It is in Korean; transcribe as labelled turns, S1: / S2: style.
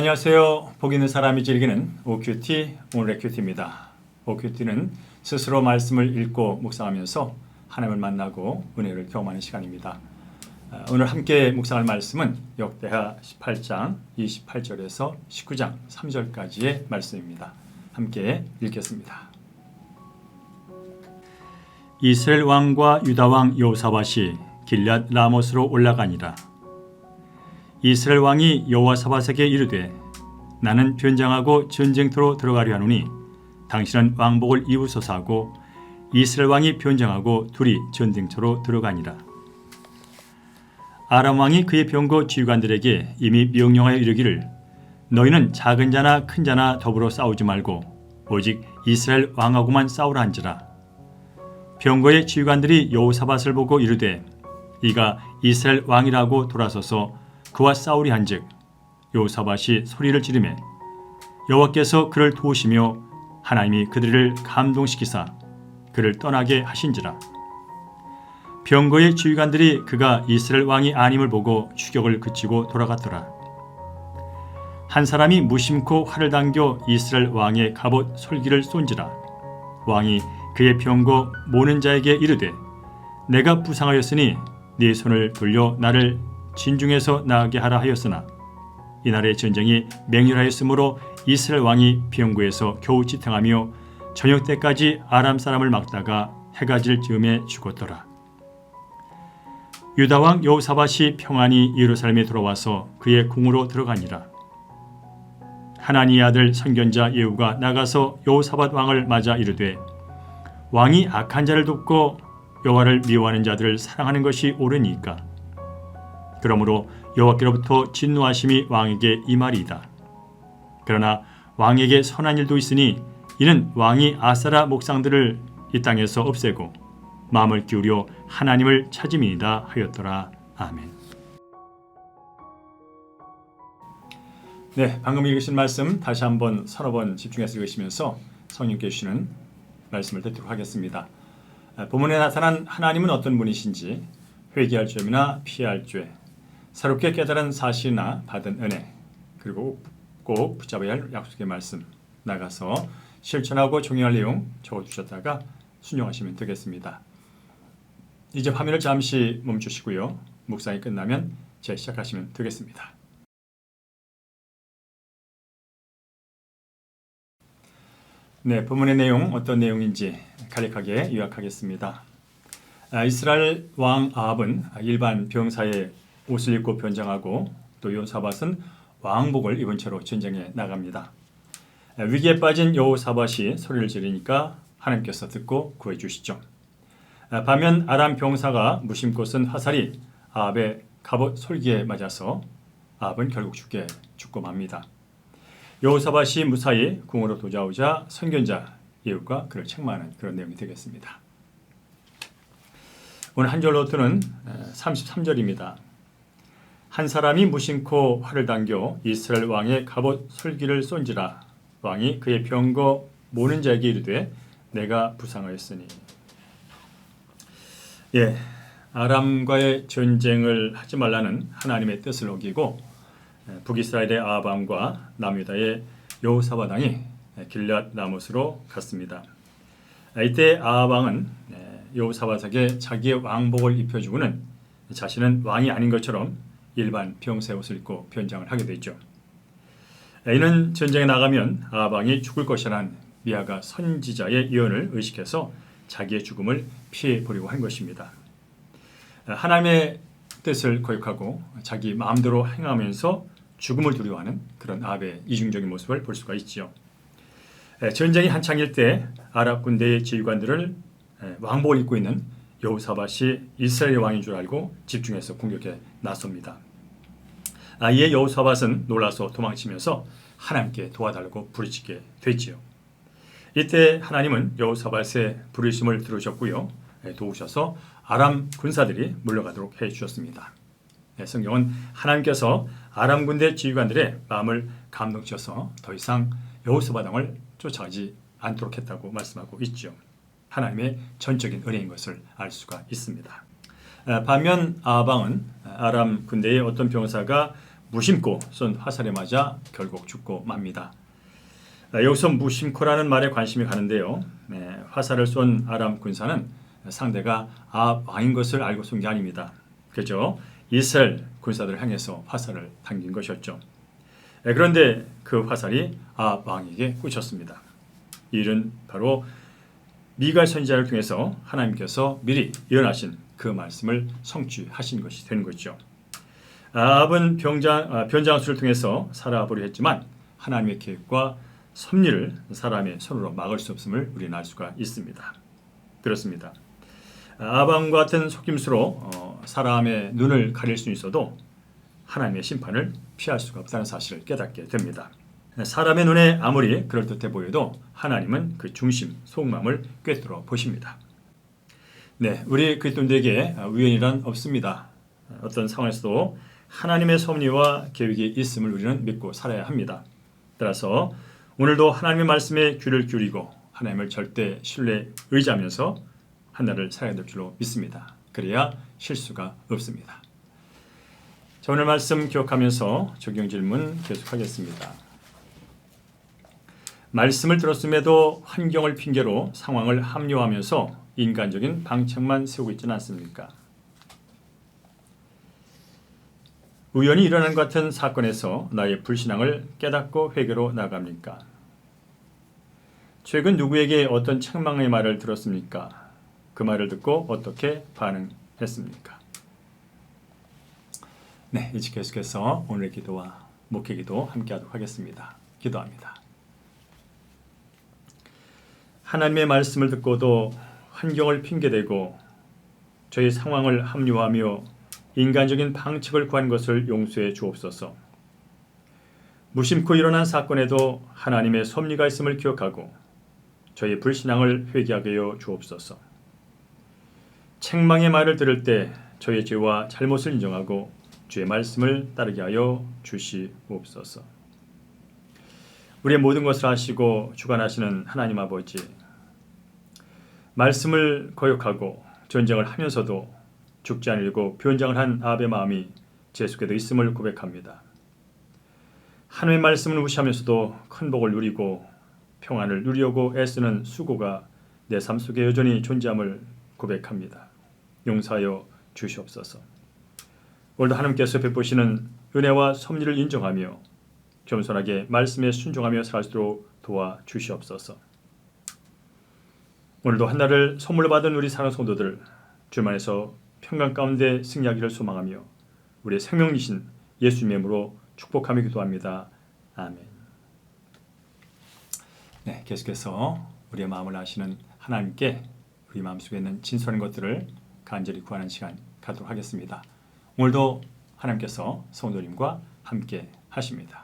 S1: 안녕하세요. 복 있는 사람이 즐기는 OQT 오늘의 큐티입니다. OQT는 스스로 말씀을 읽고 묵상하면서 하나님을 만나고 은혜를 경험하는 시간입니다. 오늘 함께 묵상할 말씀은 역대하 18장 28절에서 19장 3절까지의 말씀입니다. 함께 읽겠습니다. 이스라엘 왕과 유다 왕 여호사밧이 길앗 라못으로 올라가니라. 이스라엘 왕이 여호사밧에게 이르되 나는 변장하고 전쟁터로 들어가려 하노니 당신은 왕복을 입으소서 하고 이스라엘 왕이 변장하고 둘이 전쟁터로 들어가니라. 아람 왕이 그의 병거 지휘관들에게 이미 명령하여 이르기를 너희는 작은 자나 큰 자나 더불어 싸우지 말고 오직 이스라엘 왕하고만 싸우라 한지라. 병거의 지휘관들이 여호사밧을 보고 이르되 이가 이스라엘 왕이라고 돌아서서 그와 싸우리 한즉 여호사밧이 소리를 지르매 여호와께서 그를 도우시며 하나님이 그들을 감동시키사 그를 떠나게 하신지라. 병거의 지휘관들이 그가 이스라엘 왕이 아님을 보고 추격을 그치고 돌아갔더라. 한 사람이 무심코 활을 당겨 이스라엘 왕의 갑옷 솔기를 쏜지라. 왕이 그의 병거 모는 자에게 이르되 내가 부상하였으니 네 손을 돌려 나를 진중에서 나가게 하라 하였으나 이날의 전쟁이 맹렬하였으므로 이스라엘 왕이 병거에서 겨우 지탱하며 저녁 때까지 아람 사람을 막다가 해가 질 즈음에 죽었더라. 유다 왕 여호사밧이 평안히 예루살렘에 돌아와서 그의 궁으로 들어가니라. 하나니의 아들 선견자 예후가 나가서 여호사밧 왕을 맞아 이르되 왕이 악한 자를 돕고 여호와를 미워하는 자들을 사랑하는 것이 옳으니까. 그러므로 여호와께로부터 진노하심이 왕에게 임하리이다. 그러나 왕에게 선한 일도 있으니 이는 왕이 아사라 목상들을 이 땅에서 없애고 마음을 기울여 하나님을 찾음이니이다 하였더라. 아멘. 네, 방금 읽으신 말씀 다시 한번 서너 번 집중해서 읽으시면서 성령께 주시는 말씀을 듣도록 하겠습니다. 본문에 나타난 하나님은 어떤 분이신지 회개할 점이나 피할 죄, 새롭게 깨달은 사실이나 받은 은혜, 그리고 꼭 붙잡아야 할 약속의 말씀 나가서 실천하고 종용할 내용 적어주셨다가 순종하시면 되겠습니다. 이제 화면을 잠시 멈추시고요. 묵상이 끝나면 재시작하시면 되겠습니다. 네, 본문의 내용 어떤 내용인지 간략하게 요약하겠습니다. 이스라엘 왕 아합은 일반 병사의 옷을 입고 변장하고 또 여호사밧은 왕복을 입은 채로 전쟁에 나갑니다. 위기에 빠진 여호사밧이 소리를 지르니까 하나님께서 듣고 구해 주시죠. 반면 아람 병사가 무심코 쓴 화살이 아합의 갑옷 솔기에 맞아서 아합은 결국 죽고 맙니다. 여호사밧이 무사히 궁으로 돌아오자 선견자 예후가 그를 책망하는 그런 내용이 되겠습니다. 오늘 한 절 노트는 33절입니다. 한 사람이 무심코 활을 당겨 이스라엘 왕의 갑옷 솔기를 쏜지라. 왕이 그의 병거 모는 자에게 이르되 내가 부상하였으니. 아람과의 전쟁을 하지 말라는 하나님의 뜻을 어기고 북이스라엘의 아합 왕과 남유다의 여호사밧 왕이 길앗 라못으로 갔습니다. 이때 아합 왕은 여호사밧에게 자기의 왕복을 입혀주고는 자신은 왕이 아닌 것처럼 일반 병사의 옷을 입고 변장을 하게 되죠. 이는 전쟁에 나가면 아합 왕이 죽을 것이라는 미아가 선지자의 예언을 의식해서 자기의 죽음을 피해 보려고 한 것입니다. 하나님의 뜻을 거역하고 자기 마음대로 행하면서 죽음을 두려워하는 그런 아합의 이중적인 모습을 볼 수가 있지요. 전쟁이 한창일 때 아랍 군대의 지휘관들을 왕복을 입고 있는 여호사밧이 이스라엘 왕인 줄 알고 집중해서 공격에 나섭니다. 이에 여호사밧은 놀라서 도망치면서 하나님께 도와달라고 부르짖게 되지요. 이때 하나님은 여호사밧의 부르심을 들으셨고요. 도우셔서 아람 군사들이 물러가도록 해주셨습니다. 성경은 하나님께서 아람 군대 지휘관들의 마음을 감동시켜서 더 이상 여호사밧 왕을 쫓아가지 않도록 했다고 말씀하고 있죠. 하나님의 전적인 은혜인 것을 알 수가 있습니다. 반면 아합 왕은 아람 군대의 어떤 병사가 무심코 쏜 화살에 맞아 결국 죽고 맙니다. 여기서 무심코라는 말에 관심이 가는데요. 화살을 쏜 아람 군사는 상대가 왕인 것을 알고 쏜 게 아닙니다. 그죠? 이스라엘 군사들을 향해서 화살을 당긴 것이었죠. 그런데 그 화살이 왕에게 꽂혔습니다. 이 일은 바로 미가 선지자를 통해서 하나님께서 미리 예언하신 그 말씀을 성취하신 것이 되는 것이죠. 아합은 변장수를 통해서 살아보려 했지만 하나님의 계획과 섭리를 사람의 손으로 막을 수 없음을 우리는 알 수가 있습니다. 그렇습니다. 아합과 같은 속임수로 사람의 눈을 가릴 수 있어도 하나님의 심판을 피할 수가 없다는 사실을 깨닫게 됩니다. 사람의 눈에 아무리 그럴듯해 보여도 하나님은 그 중심, 속마음을 꿰뚫어 보십니다. 우리 그리스도인들에게 우연이란 없습니다. 어떤 상황에서도 하나님의 섭리와 계획이 있음을 우리는 믿고 살아야 합니다. 따라서 오늘도 하나님의 말씀에 귀를 기울이고 하나님을 절대 신뢰 의지하면서 한 날을 살아야 될 줄로 믿습니다. 그래야 실수가 없습니다. 자, 오늘 말씀 기억하면서 적용 질문 계속하겠습니다. 말씀을 들었음에도 환경을 핑계로 상황을 합리화하면서 인간적인 방책만 세우고 있지는 않습니까? 우연히 일어난 것 같은 사건에서 나의 불신앙을 깨닫고 회개로 나갑니까? 최근 누구에게 어떤 책망의 말을 들었습니까? 그 말을 듣고 어떻게 반응했습니까? 이제 계속해서 오늘의 기도와 목회 기도 함께하도록 하겠습니다. 기도합니다. 하나님의 말씀을 듣고도 환경을 핑계대고 저희 상황을 합리화하며 인간적인 방책을 구한 것을 용서해 주옵소서. 무심코 일어난 사건에도 하나님의 섭리가 있음을 기억하고 저희 불신앙을 회개하게 하여 주옵소서. 책망의 말을 들을 때 저희 죄와 잘못을 인정하고 주의 말씀을 따르게 하여 주시옵소서. 우리의 모든 것을 아시고 주관하시는 하나님 아버지, 말씀을 거역하고 전쟁을 하면서도 죽지 않으려고 변장을 한 아합의 마음이 제 속에도 있음을 고백합니다. 하나님의 말씀을 무시하면서도 큰 복을 누리고 평안을 누리려고 애쓰는 수고가 내 삶 속에 여전히 존재함을 고백합니다. 용서하여 주시옵소서. 오늘도 하나님께서 베푸시는 은혜와 섭리를 인정하며 겸손하게 말씀에 순종하며 살 수 있도록 도와주시옵소서. 오늘도 한날을 선물로 받은 우리 사랑하는 성도들 주만에서 평강 가운데 승리하기를 소망하며 우리의 생명이신 예수님의 이름으로 축복하며 기도합니다. 아멘. 계속해서 우리의 마음을 아시는 하나님께 우리 마음속에 있는 진솔한 것들을 간절히 구하는 시간 갖도록 하겠습니다. 오늘도 하나님께서 성도님과 함께 하십니다.